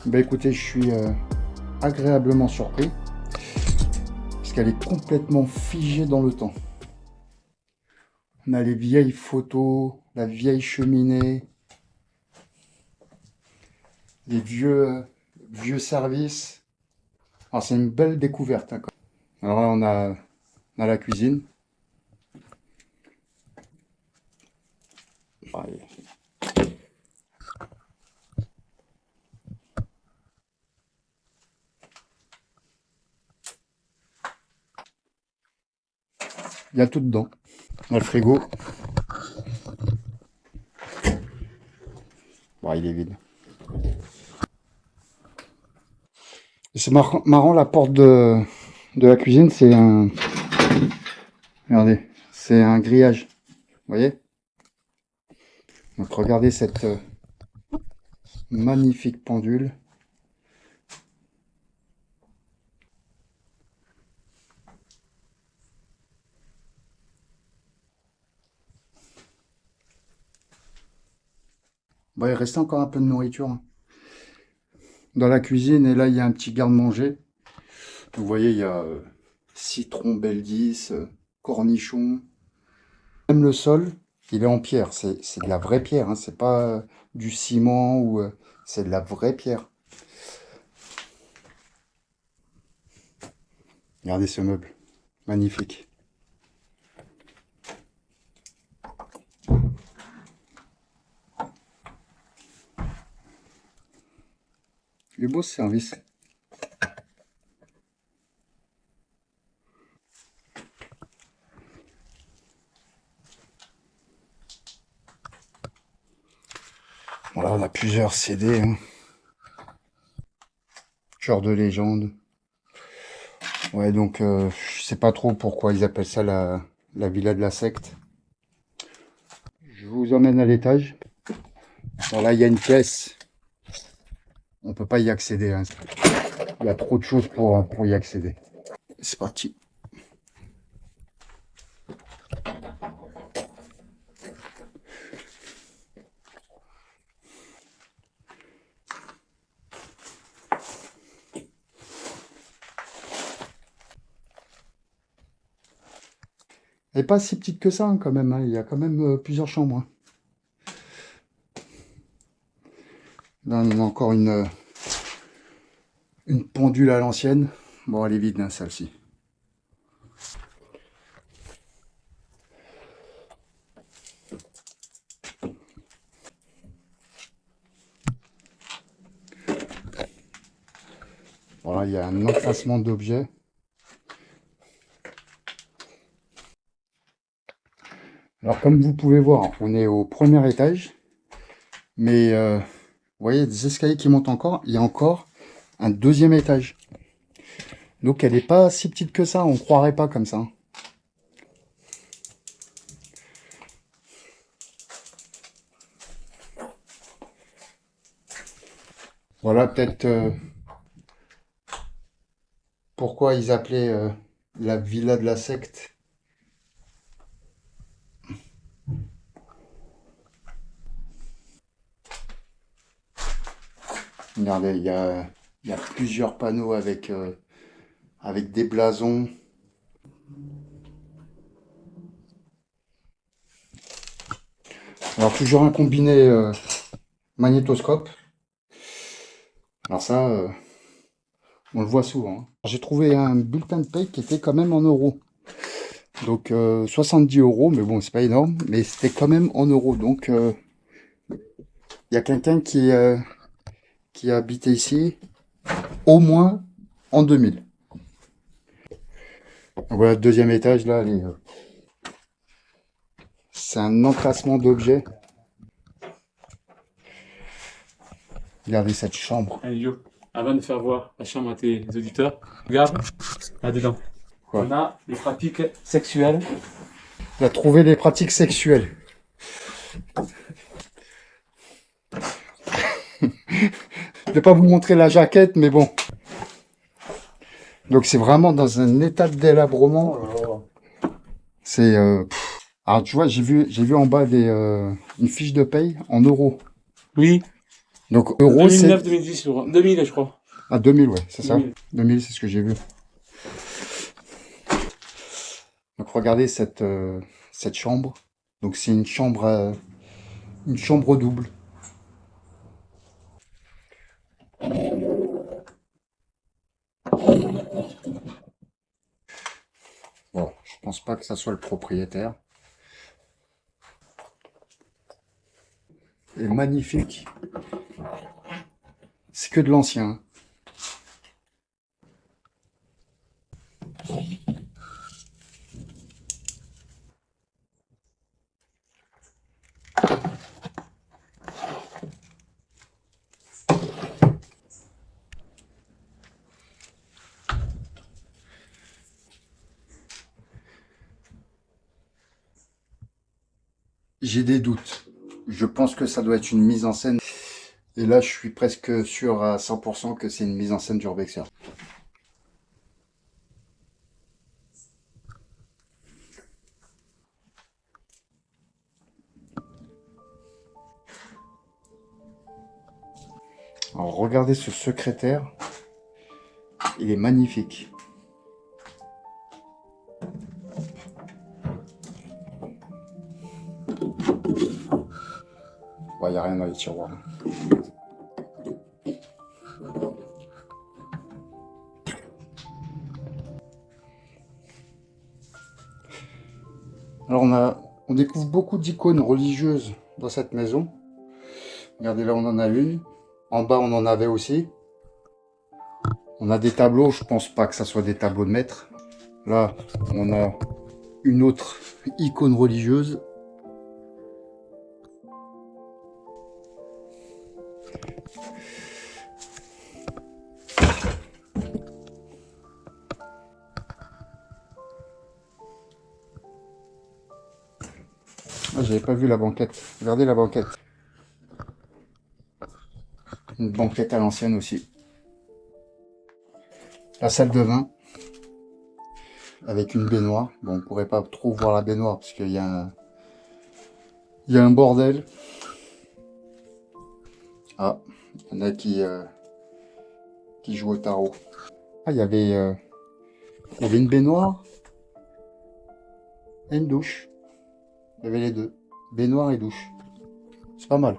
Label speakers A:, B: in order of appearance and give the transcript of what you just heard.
A: Bah écoutez, je suis agréablement surpris parce qu'elle est complètement figée dans le temps. On a les vieilles photos, la vieille cheminée, les vieux services. Alors c'est une belle découverte, hein. Alors là, on a la cuisine. Allez. Il y a tout dedans. On a le frigo. Bon, il est vide. C'est marrant, la porte de la cuisine, c'est un... Regardez, c'est un grillage. Vous voyez? Donc regardez cette magnifique pendule. Bon, il reste encore un peu de nourriture, hein, dans la cuisine, et là il y a un petit garde-manger. Vous voyez, il y a citron, belle 10, cornichons. Même le sol, il est en pierre. C'est de la vraie pierre, hein. C'est pas du ciment ou c'est de la vraie pierre. Regardez ce meuble, magnifique. Il est beau ce service. Bon, là on a plusieurs CD, hein. Genre de légende. Ouais, donc je sais pas trop pourquoi ils appellent ça la villa de la secte. Je vous emmène à l'étage. Alors là, il y a une pièce. On peut pas y accéder, hein. Il y a trop de choses pour y accéder. C'est parti. Elle n'est pas si petite que ça, hein, quand même, hein. Il y a quand même plusieurs chambres, hein. Là, on a encore une pendule à l'ancienne. Bon, elle est vide, hein, celle-ci. Voilà, il y a un emplacement d'objets. Alors, comme vous pouvez voir, on est au premier étage. Mais, vous voyez, des escaliers qui montent encore. Il y a encore un deuxième étage. Donc, elle n'est pas si petite que ça. On ne croirait pas comme ça. Voilà, peut-être pourquoi ils appelaient la villa de la secte. Regardez, il y a plusieurs panneaux avec des blasons. Alors, toujours un combiné magnétoscope. Alors ça, on le voit souvent, hein. J'ai trouvé un bulletin de paye qui était quand même en euros. Donc 70 euros, mais bon, c'est pas énorme, mais c'était quand même en euros. Donc il y a quelqu'un qui a habité ici au moins en 2000. Donc voilà, le deuxième étage là, c'est un entassement d'objets. Regardez cette chambre.
B: Allez, Yo, avant de faire voir la chambre à tes auditeurs, regarde, là-dedans.
A: Quoi?
B: On a les pratiques sexuelles.
A: Il a trouvé les pratiques sexuelles. Je vais pas vous montrer la jaquette, mais bon. Donc c'est vraiment dans un état de délabrement. C'est alors tu vois, j'ai vu en bas une fiche de paye en euros.
B: Oui,
A: Donc euros c'est
B: 2009-2010, 2000 je crois.
A: à 2000, ouais, c'est ça.
B: 2000.
A: 2000, c'est ce que j'ai vu. Donc regardez cette chambre. Donc c'est une chambre double. Bon, je pense pas que ça soit le propriétaire. Et magnifique. C'est que de l'ancien. J'ai des doutes. Je pense que ça doit être une mise en scène. Et là, je suis presque sûr à 100% que c'est une mise en scène d'Urbexer. Alors, regardez ce secrétaire. Il est magnifique. Il n'y a rien dans les tiroirs. Alors, on découvre beaucoup d'icônes religieuses dans cette maison. Regardez, là, on en a une. En bas, on en avait aussi. On a des tableaux. Je pense pas que ça soit des tableaux de maître. Là, on a une autre icône religieuse. Ah, j'avais pas vu la banquette. Regardez la banquette. Une banquette à l'ancienne aussi. La salle de bain. Avec une baignoire. Bon, on pourrait pas trop voir la baignoire parce qu'il y a un bordel. Ah, il y en a qui jouent au tarot. Ah, il y avait une baignoire et une douche. Il y avait les deux. Baignoire et douche. C'est pas mal.